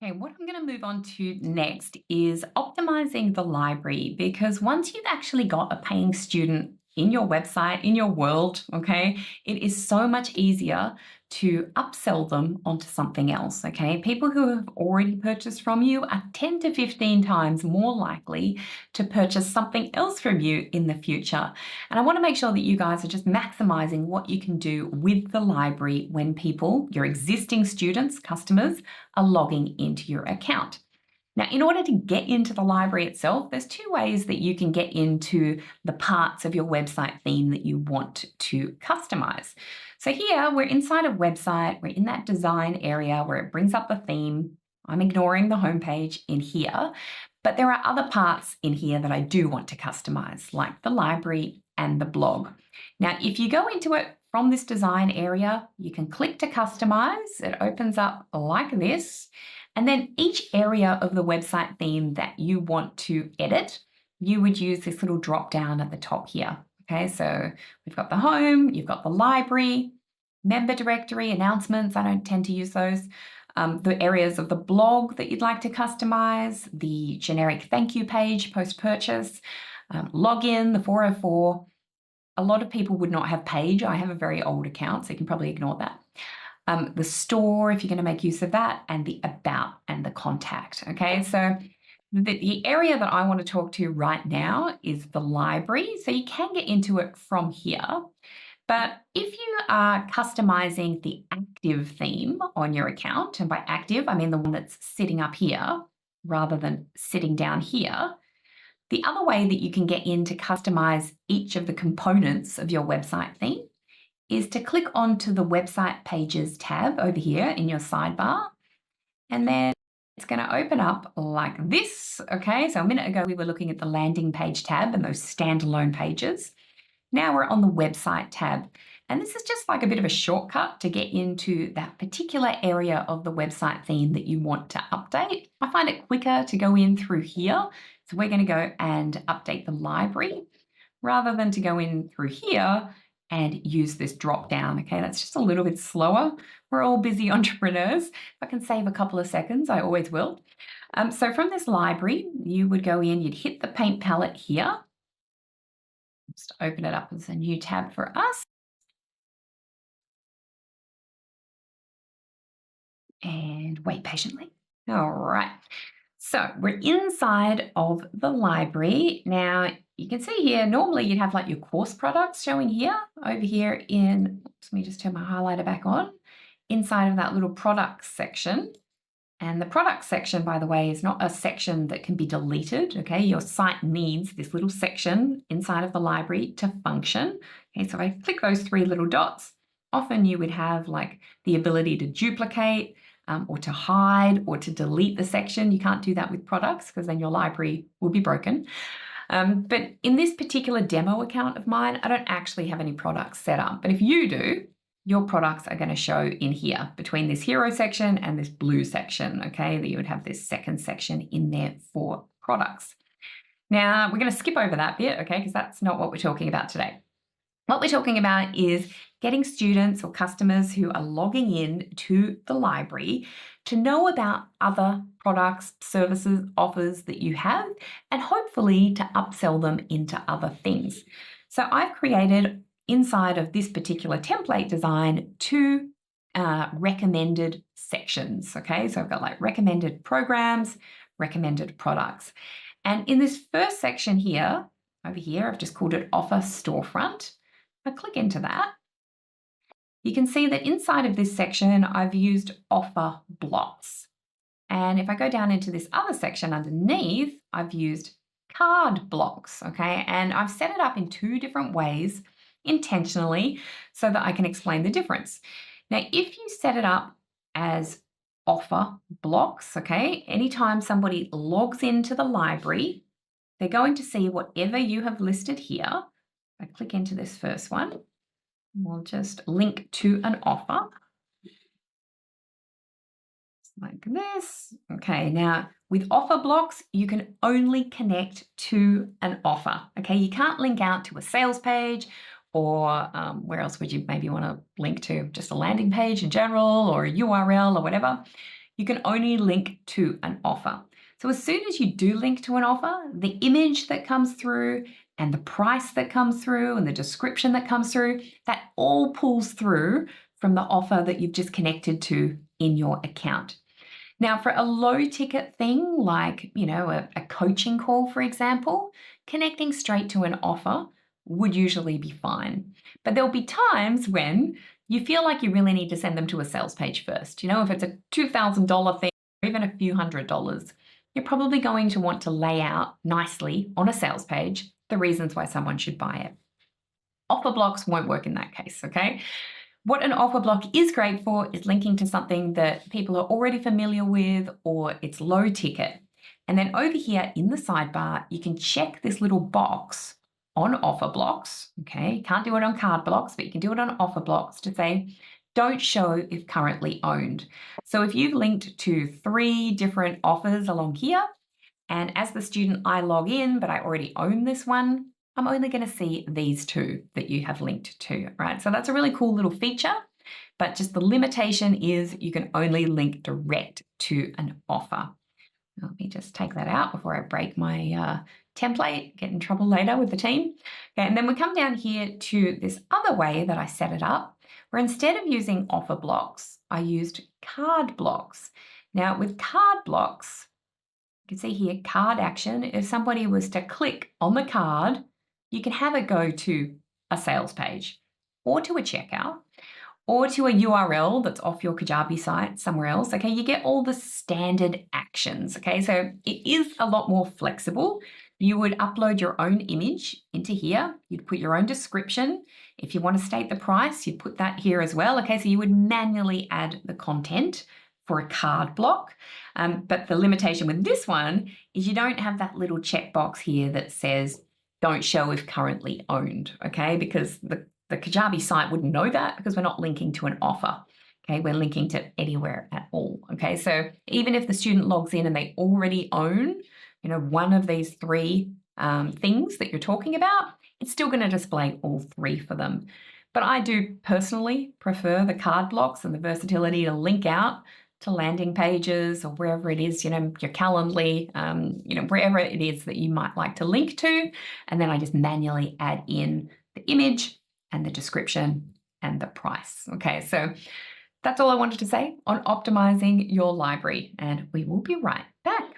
Okay, what I'm going to move on to next is optimizing the library because once you've actually got a paying student in your website, in your world, okay, it is so much easier to upsell them onto something else, okay? People who have already purchased from you are 10 to 15 times more likely to purchase something else from you in the future. And I want to make sure that you guys are just maximizing what you can do with the library when people, your existing students, customers, are logging into your account. Now, in order to get into the library itself, there's two ways that you can get into the parts of your website theme that you want to customize. So here we're inside of website, we're in that design area where it brings up the theme. I'm ignoring the homepage in here, but there are other parts in here that I do want to customize, like the library and the blog. Now, if you go into it from this design area, you can click to customize. It opens up like this. And then each area of the website theme that you want to edit, you would use this little drop down at the top here. Okay, so we've got the home, you've got the library, member directory, announcements. I don't tend to use those. The areas of the blog that you'd like to customize, the generic thank you page post-purchase, login, the 404. A lot of people would not have page. I have a very old account, so you can probably ignore that. The store, if you're going to make use of that, and the about and the contact. Okay, so the area that I want to talk to right now is the library. So you can get into it from here. But if you are customizing the active theme on your account, and by active, I mean the one that's sitting up here rather than sitting down here, the other way that you can get in to customize each of the components of your website theme is to click onto the website pages tab over here in your sidebar. And then it's going to open up like this. Okay, so a minute ago we were looking at the landing page tab and those standalone pages. Now we're on the website tab. And this is just like a bit of a shortcut to get into that particular area of the website theme that you want to update. I find it quicker to go in through here. So we're going to go and update the library rather than to go in through here and use this drop down. Okay, that's just a little bit slower. We're all busy entrepreneurs. If I can save a couple of seconds, I always will. So from this library, you would go in, you'd hit the paint palette here. Just open it up as a new tab for us. And wait patiently. All right. So we're inside of the library. Now you can see here, normally you'd have like your course products showing here, over here in, let me just turn my highlighter back on, inside of that little products section. And the products section, by the way, is not a section that can be deleted, okay? Your site needs this little section inside of the library to function. Okay, so if I click those three little dots, often you would have like the ability to duplicate, or to hide or to delete the section. You can't do that with products because then your library will be broken. But in this particular demo account of mine, I don't actually have any products set up. But if you do, your products are going to show in here between this hero section and this blue section, okay? That you would have this second section in there for products. Now, we're going to skip over that bit, okay? Because that's not what we're talking about today. What we're talking about is getting students or customers who are logging in to the library to know about other products, services, offers that you have, and hopefully to upsell them into other things. So I've created inside of this particular template design two recommended sections, okay? So I've got like recommended programs, recommended products. And in this first section here, over here, I've just called it Offer Storefront. If I click into that, you can see that inside of this section, I've used offer blocks. And if I go down into this other section underneath, I've used card blocks, okay? And I've set it up in two different ways intentionally so that I can explain the difference. Now, if you set it up as offer blocks, okay, anytime somebody logs into the library, they're going to see whatever you have listed here. I click into this first one, we'll just link to an offer. Like this. Okay, now with offer blocks, you can only connect to an offer. Okay, you can't link out to a sales page or where else would you maybe want to link to? Just a landing page in general or a URL or whatever. you can only link to an offer. So as soon as you do link to an offer, the image that comes through and the price that comes through and the description that comes through, that all pulls through from the offer that you've just connected to in your account. Now, for a low ticket thing like, a coaching call, for example, connecting straight to an offer would usually be fine. But there'll be times when you feel like you really need to send them to a sales page first. If it's a $2,000 thing or even a few $100s, you're probably going to want to lay out nicely on a sales page the reasons why someone should buy it. Offer blocks won't work in that case, okay? What an offer block is great for is linking to something that people are already familiar with or it's low ticket. And then over here in the sidebar, you can check this little box on offer blocks, okay? You can't do it on card blocks, but you can do it on offer blocks to say, don't show if currently owned. So if you've linked to 3 different offers along here, and as the student, I log in, but I already own this one, I'm only going to see these 2 that you have linked to, right? So that's a really cool little feature, but just the limitation is you can only link direct to an offer. Let me just take that out before I break my template, get in trouble later with the team. Okay, and then we come down here to this other way that I set it up, where instead of using offer blocks, I used card blocks. Now with card blocks, you can see here, card action. If somebody was to click on the card, you can have it go to a sales page or to a checkout or to a URL that's off your Kajabi site somewhere else. Okay, you get all the standard actions. Okay, so it is a lot more flexible. You would upload your own image into here. You'd put your own description. If you want to state the price, you'd put that here as well. Okay, so you would manually add the content for a card block. But the limitation with this one is you don't have that little checkbox here that says, don't show if currently owned, okay? Because the Kajabi site wouldn't know that because we're not linking to an offer, okay? We're linking to anywhere at all, okay? So even if the student logs in and they already own, one of these 3 things that you're talking about, it's still going to display all 3 for them. But I do personally prefer the card blocks and the versatility to link out to landing pages or wherever it is, your Calendly, wherever it is that you might like to link to. And then I just manually add in the image and the description and the price. Okay, so that's all I wanted to say on optimizing your library, and we will be right back.